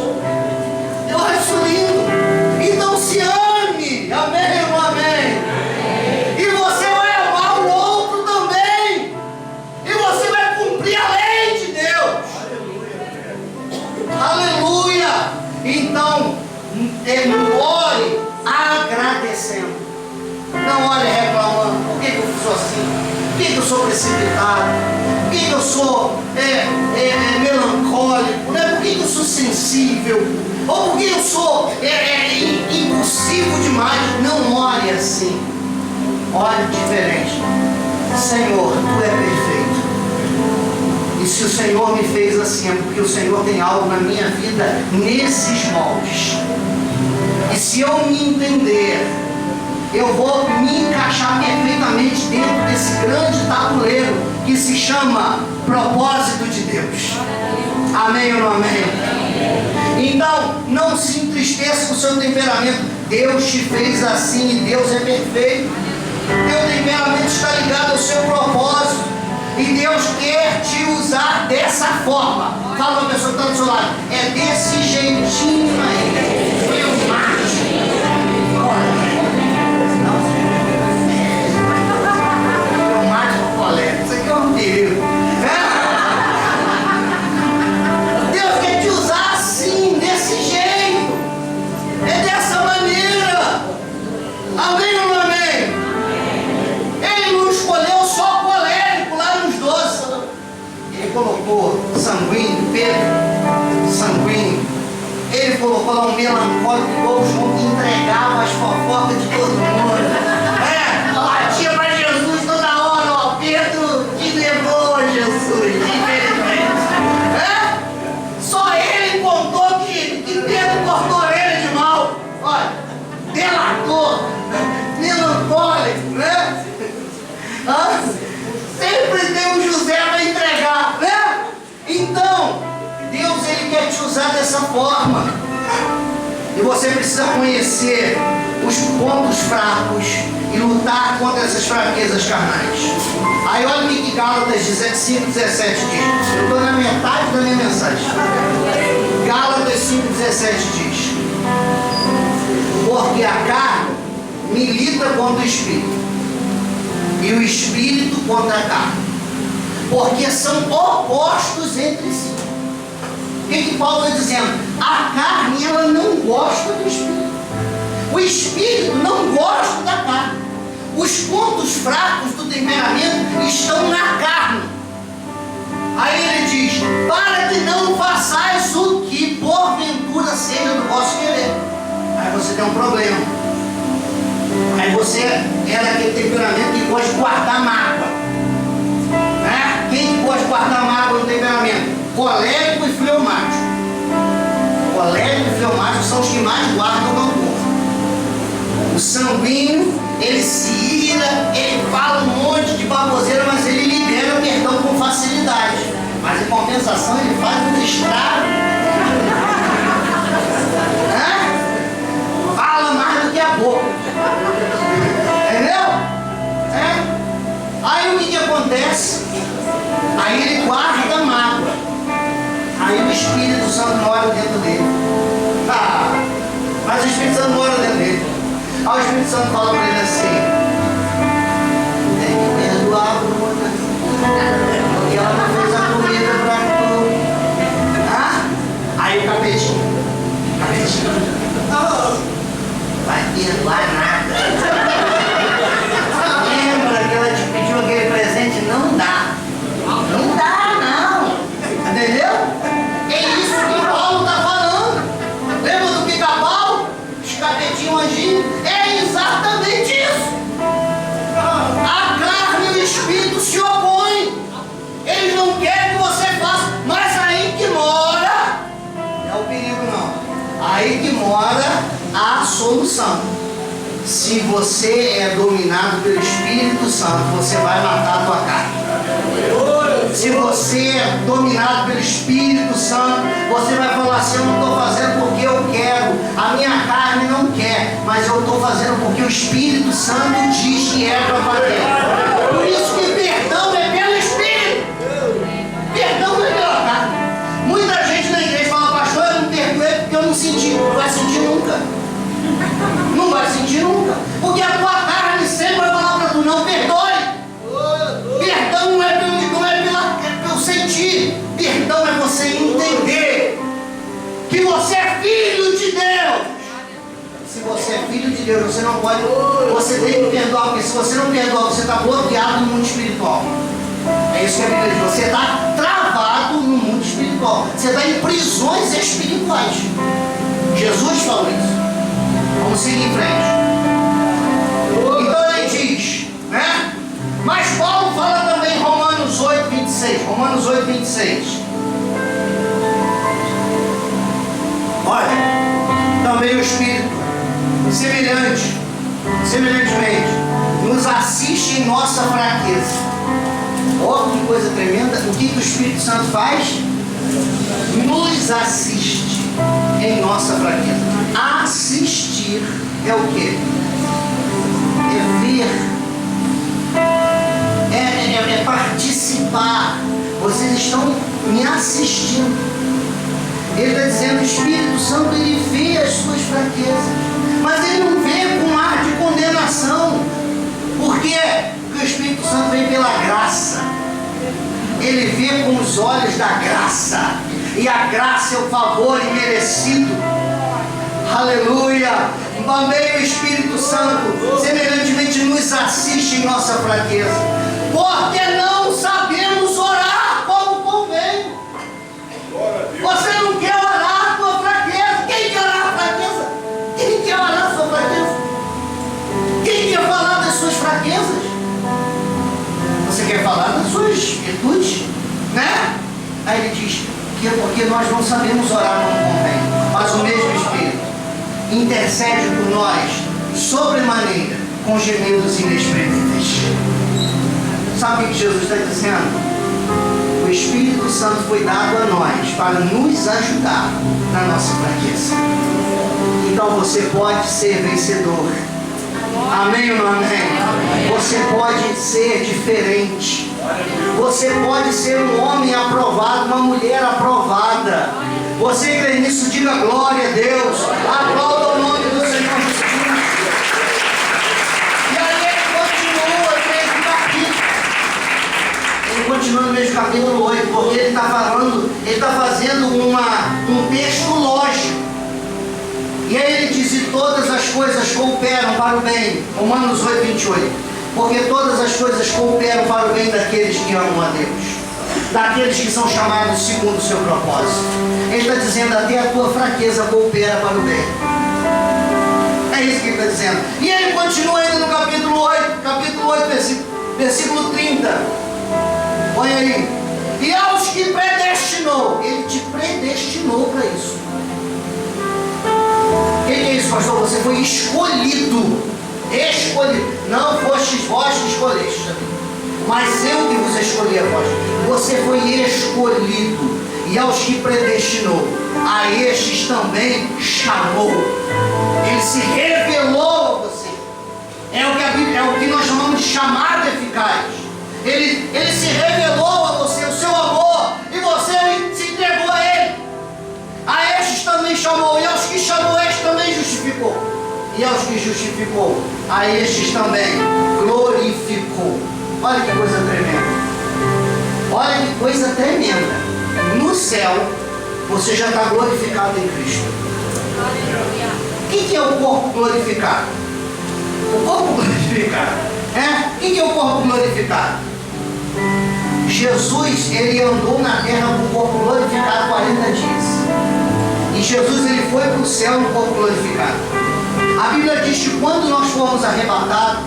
Eu acho lindo. Então se ame. Amém ou amém? E você vai amar o outro também. E você vai cumprir a lei de Deus. Aleluia. Então, ore agradecendo. Não ore reclamando. Por que eu sou assim? Por que eu sou precipitado? Por que eu sou melancólico? Né? Por que eu sou sensível? Ou por que eu sou impulsivo demais? Não ore assim. Ore diferente. Senhor, Tu é perfeito. E se o Senhor me fez assim, é porque o Senhor tem algo na minha vida nesses moldes. E se eu me entender, eu vou me encaixar perfeitamente dentro desse grande tabuleiro que se chama propósito de Deus. Amém ou não amém? Então, não se entristeça com o seu temperamento. Deus te fez assim e Deus é perfeito. Teu temperamento está ligado ao seu propósito. E Deus quer te usar dessa forma. Fala para a pessoa que está do seu lado: é desse jeitinho aí. Eu macho. Isso aqui é um perigo. Deus quer te usar assim, desse jeito. É dessa maneira. Amém ou não amém? Ele não escolheu só colérico lá nos 12. Ele colocou sanguíneo, Pedro, sanguíneo. Ele colocou lá um melancólico igual o João, que entregava as fofocas de todo mundo. Latia para Jesus toda hora, ó. Pedro que levou Jesus, infelizmente. Só ele contou que Pedro cortou a orelha de mal. Olha, delator, melancólico, né? Sempre tem um José para entregar, né? Então, Deus, Ele quer te usar dessa forma. E você precisa conhecer os pontos fracos e lutar contra essas fraquezas carnais. Aí olha o que Gálatas 5:17 diz. Eu estou na metade da minha mensagem. Gálatas 5:17 diz: porque a carne milita contra o Espírito, e o Espírito contra a carne, porque são opostos entre si. O que Paulo está dizendo? A carne, ela não gosta do Espírito. O Espírito não gosta da carne. Os pontos fracos do temperamento estão na carne. Aí ele diz: para que não façais o que porventura seja do vosso querer. Aí você tem um problema. Aí você é daquele temperamento que gosta de guardar mágoa, né? Quem gosta de guardar mágoa no temperamento? Colérico e fleumático. são os que mais guardam o rancor. O sanguíneo, ele se ira, ele fala um monte de baboseira, mas ele libera o perdão com facilidade. Mas em compensação ele faz um estrago. Fala mais do que a boca. Entendeu? Aí o que acontece? Aí ele guarda a mágoa. Aí o Espírito Santo mora dentro dele. Mas o Espírito Santo mora dentro dele. Aí o Espírito Santo fala para ele assim: tem que perdoar, Bruna, porque ela não fez a comida para tu. Aí o capetinho, vai perdoar nada. Lembra que ela te pediu aquele presente? Não dá. Não dá, não. Entendeu? É isso que Paulo está falando. Lembra do pica-pau? Os capetinhos agindo? É exatamente isso. A carne e o espírito se opõem. Eles não querem que você faça. Mas aí que mora, não é o perigo não, aí que mora a solução. Se você é dominado pelo Espírito Santo, você vai matar a tua carne. Se você é dominado pelo Espírito Santo, você vai falar assim: eu não estou fazendo porque eu quero, a minha carne não quer, mas eu estou fazendo porque o Espírito Santo diz que é para fazer. Por isso que perdão é pelo Espírito, perdão não é pela carne. Muita gente na igreja fala: pastor, eu não perdoei porque eu não senti. Não vai sentir nunca. Não vai sentir nunca, porque a tua carne sempre vai falar para tu: não perdoe. Perdão não é pelo sentir, perdão é você entender que você é filho de Deus. Se você é filho de Deus, você não pode, você tem que perdoar, porque se você não perdoar, você está bloqueado no mundo espiritual. É isso que a Bíblia diz: você está travado no mundo espiritual, você está em prisões espirituais. Jesus falou isso. Vamos seguir em frente. Então ele diz, né? Mas Paulo fala também em Romanos 8, 26. Romanos 8, 26. Olha, também o Espírito, semelhantemente, nos assiste em nossa fraqueza. Olha que coisa tremenda. O que o Espírito Santo faz? Nos assiste em nossa fraqueza. Assistir é o quê? É ver. É participar. Vocês estão me assistindo. Ele está dizendo: o Espírito Santo, ele vê as suas fraquezas, mas ele não vê com ar de condenação. Por quê? Porque o Espírito Santo vem pela graça. Ele vê com os olhos da graça, e a graça é o favor imerecido. Aleluia! Também o Espírito Santo semelhantemente nos assiste em nossa fraqueza, porque não sabemos orar como convém. Você não quer orar a tua fraqueza. Quem quer orar a fraqueza? Quem quer orar a sua fraqueza? Quem quer falar das suas fraquezas? Você quer falar das suas virtudes, né? Aí ele diz que é porque nós não sabemos orar como convém, mas o mesmo Espírito intercede por nós sobremaneira com gemidos inexprimíveis. Sabe o que Jesus está dizendo? O Espírito Santo foi dado a nós para nos ajudar na nossa fraqueza. Então você pode ser vencedor. Amém ou não amém? Você pode ser diferente. Você pode ser um homem aprovado, uma mulher aprovada. Você crê nisso? Diga glória a Deus. Aplauda o nome do Senhor Jesus. E aí ele continua no mesmo capítulo 8, porque ele está falando, ele está fazendo um texto lógico. E aí ele diz: e todas as coisas cooperam para o bem. Romanos 8, 28. Porque todas as coisas cooperam para o bem daqueles que amam a Deus, daqueles que são chamados segundo o seu propósito. Ele está dizendo: até a tua fraqueza coopera para o bem. É isso que ele está dizendo. E ele continua ainda no capítulo 8, versículo 30. Olha aí. E aos que predestinou, ele te predestinou para isso. pastor, você foi escolhido. Escolhido. Não fostes vós que escolheste, mas eu que vos escolhi a vós. Você foi escolhido. E aos que predestinou, a estes também chamou. Ele se revelou a você. É o que nós chamamos de chamado eficaz. Ele se revelou a você, o seu amor, e você se entregou a Ele. A estes também chamou, e aos que chamou, estes também justificou. E aos que justificou, a estes também glorificou. Olha que coisa tremenda. Olha que coisa tremenda. No céu, você já está glorificado em Cristo. O que é o corpo glorificado? O corpo glorificado. O que é o corpo glorificado? Jesus, ele andou na terra com o corpo glorificado 40 dias. E Jesus, ele foi para o céu no corpo glorificado. A Bíblia diz que quando nós formos arrebatados,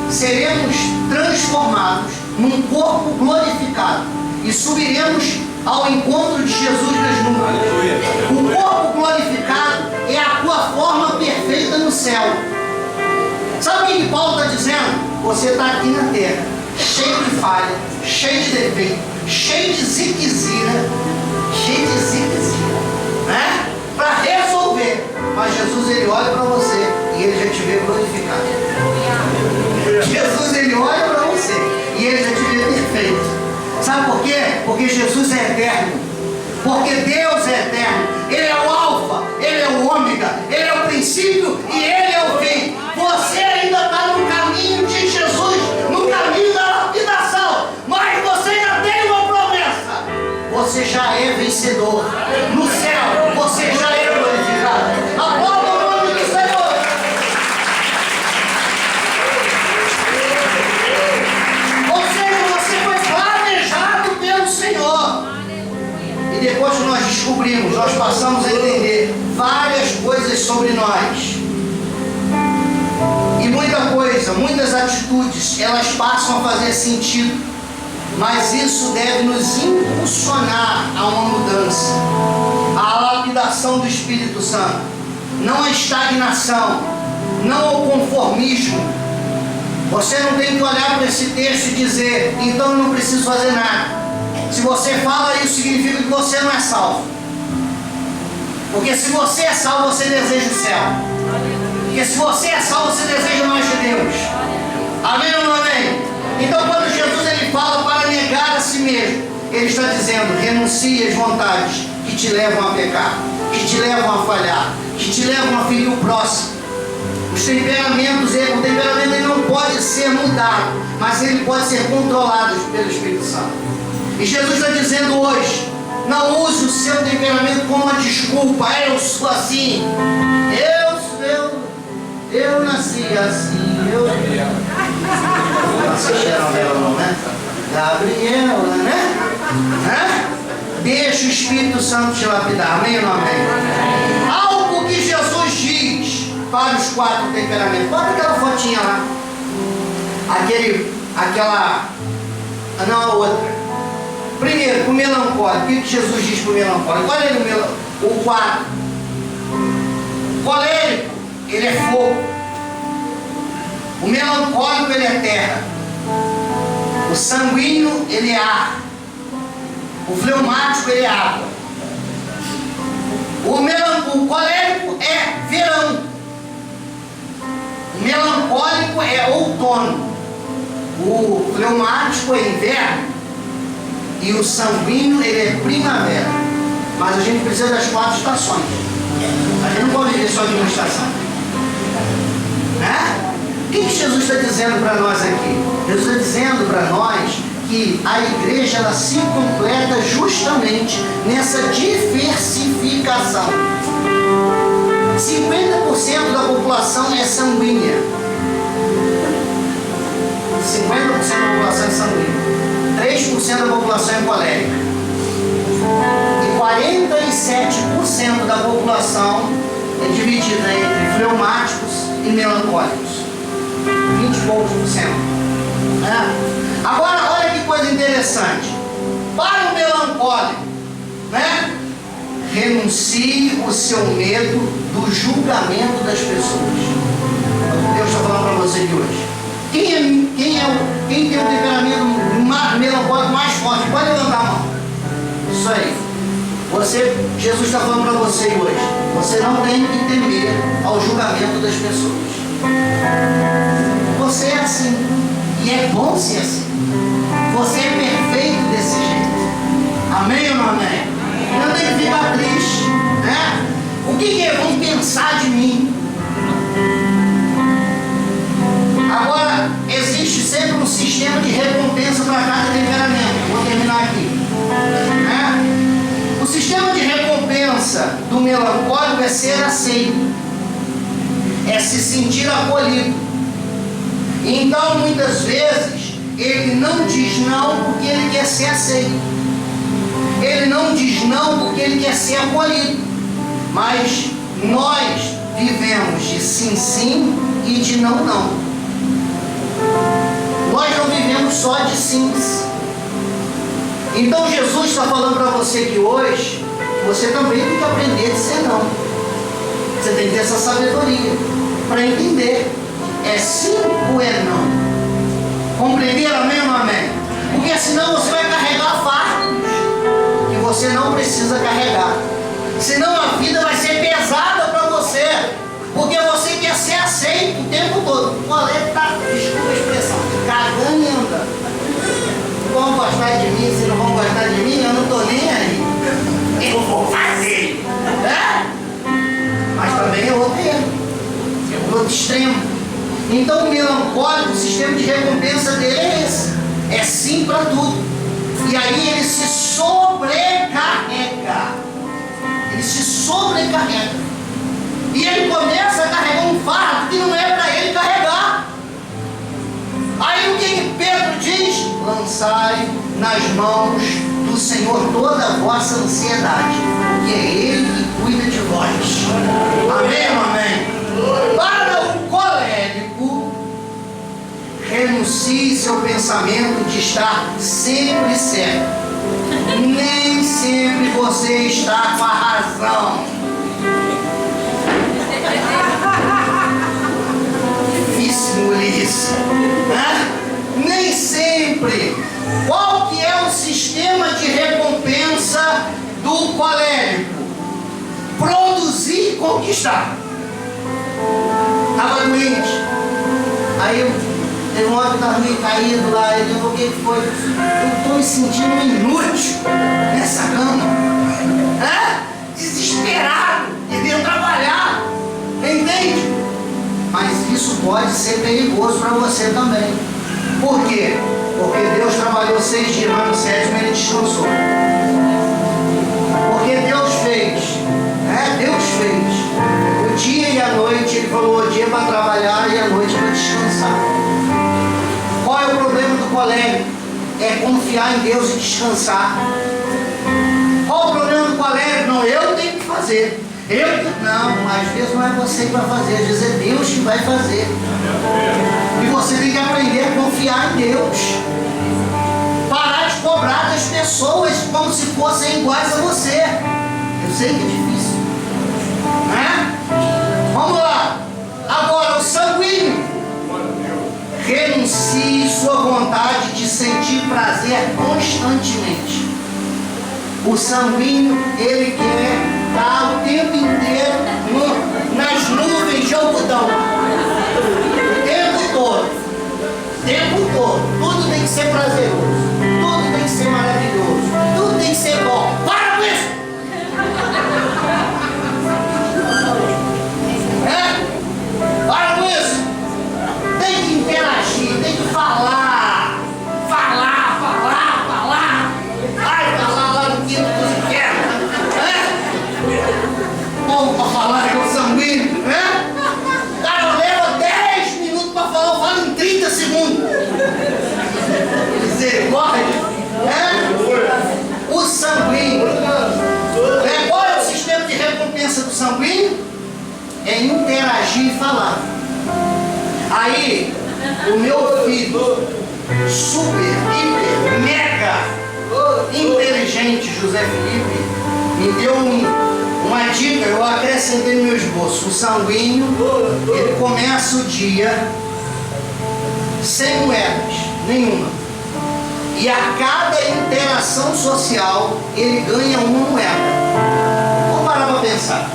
seremos transformados num corpo glorificado e subiremos ao encontro de Jesus nas nuvens. O corpo glorificado é a tua forma perfeita no céu. Sabe o que Paulo está dizendo? Você está aqui na terra, cheio de falha, cheio de defeito, cheio de ziquezira, né? Para resolver. Mas Jesus, ele olha para você e ele já te vê glorificado. Jesus, ele olha para você e ele já te vê perfeito. Sabe por quê? Porque Jesus é eterno. Porque Deus é eterno. Ele é o alfa, ele é o ômega, ele é o princípio e ele é o fim. Você ainda está no caminho de Jesus, no caminho da lapidação, mas você ainda tem uma promessa. Você já é vencedor. No céu, você já é glorificado. Aplauda o nome do Senhor. Ou seja, você foi planejado pelo Senhor. E depois que nós descobrimos, nós passamos a entender várias coisas sobre nós. E muita coisa, muitas atitudes, elas passam a fazer sentido. Mas isso deve nos impulsionar a uma mudança, a lapidação do Espírito Santo, não a estagnação, não ao conformismo. Você não tem que olhar para esse texto e dizer, então eu não preciso fazer nada. Se você fala isso, significa que você não é salvo. Porque se você é salvo, você deseja o céu. Porque se você é salvo, você deseja mais de Deus. Amém ou não amém? Então quando Jesus ele fala para negar a si mesmo, ele está dizendo, renuncie às vontades que te levam a pecar, que te levam a falhar, que te levam a ferir o próximo. Os temperamentos, o temperamento ele não pode ser mudado, mas ele pode ser controlado pelo Espírito Santo. E Jesus está dizendo hoje, não use o seu temperamento como uma desculpa. Eu sou assim, eu nasci assim, eu nasci Gabriela, né? Gabriela, né? Deixa o Espírito Santo te lapidar, amém ou não amém? Algo que Jesus diz para os 4 temperamentos. Bota aquela fotinha lá. Não, a outra. Primeiro, para o melancólico. O que Jesus diz para o melancólico? Olha ele, o 4. Colérico, ele é fogo. O melancólico, ele é terra. O sanguíneo, ele é ar. O fleumático, ele é água. O colérico é verão. O melancólico é outono. O fleumático é inverno. E o sanguíneo, ele é primavera. Mas a gente precisa das 4 estações. A gente não pode viver só de uma estação. Né? O que Jesus está dizendo para nós aqui? Jesus está dizendo para nós que a igreja ela se completa justamente nessa diversificação. 50% da população é sanguínea. 50% da população é sanguínea. 3% da população é colérica. E 47% da população é dividida entre fleumáticos e melancólicos. 20 e poucos por cento. Agora, olha que coisa interessante. Para o melancólico, né? Renuncie o seu medo do julgamento das pessoas. Deus está falando para você aqui hoje. Quem tem um temperamento melancólico mais forte? Pode levantar a mão. Isso aí. Jesus está falando para você hoje. Você não tem que temer ao julgamento das pessoas. Você é assim. E é bom ser assim. Você é perfeito desse jeito. Amém ou não amém? Não tem que ficar triste, né? O que vão pensar de mim? Agora, existe sempre um sistema de recompensa para cada temperamento. Vou terminar aqui, né? O sistema de recompensa do melancólico é ser aceito, é se sentir acolhido. Então, muitas vezes, ele não diz não porque ele quer ser aceito. Ele não diz não porque ele quer ser acolhido. Mas nós vivemos de sim, sim e de não, não. Nós não vivemos só de sims. Então Jesus está falando para você que hoje, você também tem que aprender a dizer não. Você tem que ter essa sabedoria para entender. É sim ou é não? Compreender, amém ou não amém? Porque senão você vai carregar fardos que você não precisa carregar. Senão a vida vai ser pesada para você. Porque você quer ser aceito o tempo todo. O Alex está, desculpa a expressão, cagando e andando. Vão gostar de mim, se não vão gostar de mim, eu não estou nem aí. Eu vou fazer. Mas também é outro erro. É outro extremo. Então o melancólico, o sistema de recompensa dele é esse. É sim para tudo. E aí ele se sobrecarrega. Ele se sobrecarrega. E ele começa a carregar um fardo que não é para ele carregar. Aí o que Pedro diz? Lançai nas mãos do Senhor toda a vossa ansiedade, porque é Ele que cuida de vós. Amém ou amém? Para o colérico, renuncie seu pensamento de estar sempre certo. Nem sempre você está com a razão. Difícil engolir isso, né? Nem sempre. Qual que é o sistema de recompensa do colérico? Produzir e conquistar. Estava doente. Aí teve uma hora que estava meio caído lá. Ele falou: o que foi? Eu estou me sentindo inútil nessa cama. Desesperado. Querendo trabalhar. Entende? Mas isso pode ser perigoso para você também. Por quê? Porque Deus trabalhou 6 dias, mas no 7º Ele descansou. Porque Deus fez. Deus fez. O dia e a noite, Ele falou: o dia é para trabalhar e a noite é para descansar. Qual é o problema do colérico? É confiar em Deus e descansar. Qual o problema do colérico? Não, eu tenho que fazer. Não, às vezes não é você que vai fazer, às vezes é Deus que vai fazer. E você tem que aprender a confiar em Deus. Parar de cobrar das pessoas como se fossem iguais a você. Eu sei que é difícil, né? Vamos lá. Agora, o sanguíneo. Renuncie sua vontade de sentir prazer constantemente. O sanguíneo, ele quer estar o tempo inteiro nas nuvens de algodão. O tempo todo. O tempo todo. Tudo tem que ser prazeroso. Tudo tem que ser maravilhoso. Tudo tem que ser bom. Para com isso! Para com isso! Tem que interagir, tem que falar. Para falar que é o sanguíneo, né? O cara leva 10 minutos para falar, eu falo em 30 segundos. Misericórdia, né? O sanguíneo. Qual é o sistema de recompensa do sanguíneo? É interagir e falar. Aí, o meu filho, super, hiper, mega inteligente, José Felipe, me deu um Uma dica, eu acrescentei no meu esboço. O sanguíneo, ele começa o dia sem moedas, nenhuma. E a cada interação social, ele ganha uma moeda. Vamos parar para pensar.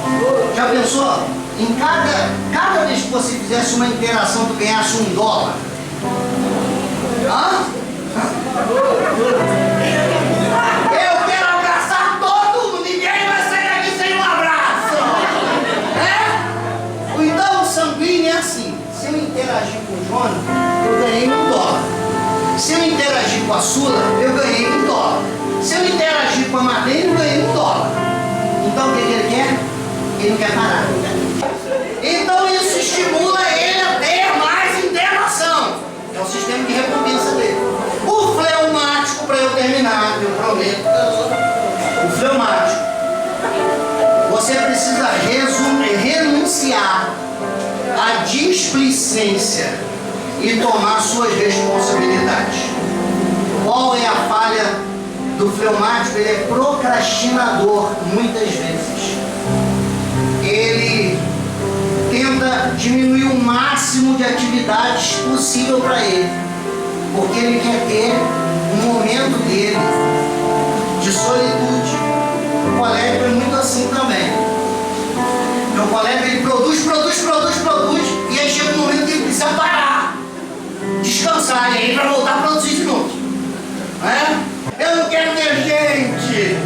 Já pensou? Em cada vez que você fizesse uma interação, tu ganhasse $1. Hã? Eu quero abraçar todo mundo, ninguém vai sair aqui sem um abraço. É? Então o sanguíneo é assim. Se eu interagir com o Jonas, eu ganhei $1. Se eu interagir com a Sula, eu ganhei $1. Se eu interagir com a Marlene, eu ganhei $1. Então o que ele quer? Ele não quer parar. Então isso estimula ele a ter mais interação. É o sistema de recompensa dele. O fleumático, para eu terminar, eu prometo. O fleumático, você precisa renunciar à displicência e tomar suas responsabilidades. Qual é a falha do fleumático? Ele é procrastinador muitas vezes. Ele tenta diminuir o máximo de atividades possível para ele, porque ele quer ter um momento dele de solitude. O colega é muito assim também. Meu colega, ele produz, e aí chega um momento que ele precisa parar, descansar, e aí vai voltar a produzir de novo. Eu não quero ter gente,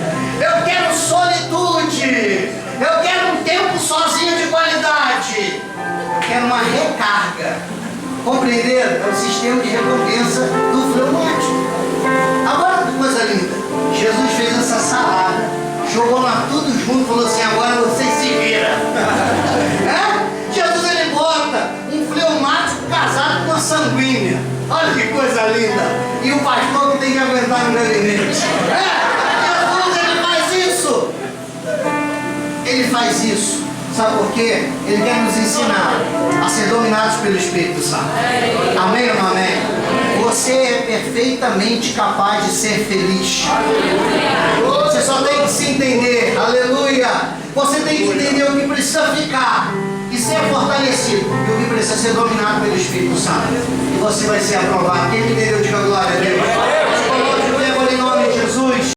eu quero solitude, eu quero um tempo sozinho de qualidade, eu quero uma recarga. Compreenderam? É o sistema de recompensa do fleumático. Agora, que coisa linda, Jesus fez essa salada, jogou lá tudo junto e falou assim: agora vocês se viram. Jesus, ele bota um fleumático casado com uma sanguínea. Olha que coisa linda. E o pastor que tem que aguentar no gabinete. Jesus, ele faz isso. Ele faz isso. Sabe por quê? Ele quer nos ensinar a ser dominados pelo Espírito Santo. Amém ou não amém? Você é perfeitamente capaz de ser feliz. Você só tem que se entender. Aleluia. Você tem que entender o que precisa ficar e ser fortalecido, e o que precisa ser dominado pelo Espírito Santo. E você vai ser aprovado. Quem entendeu, diga glória a Deus.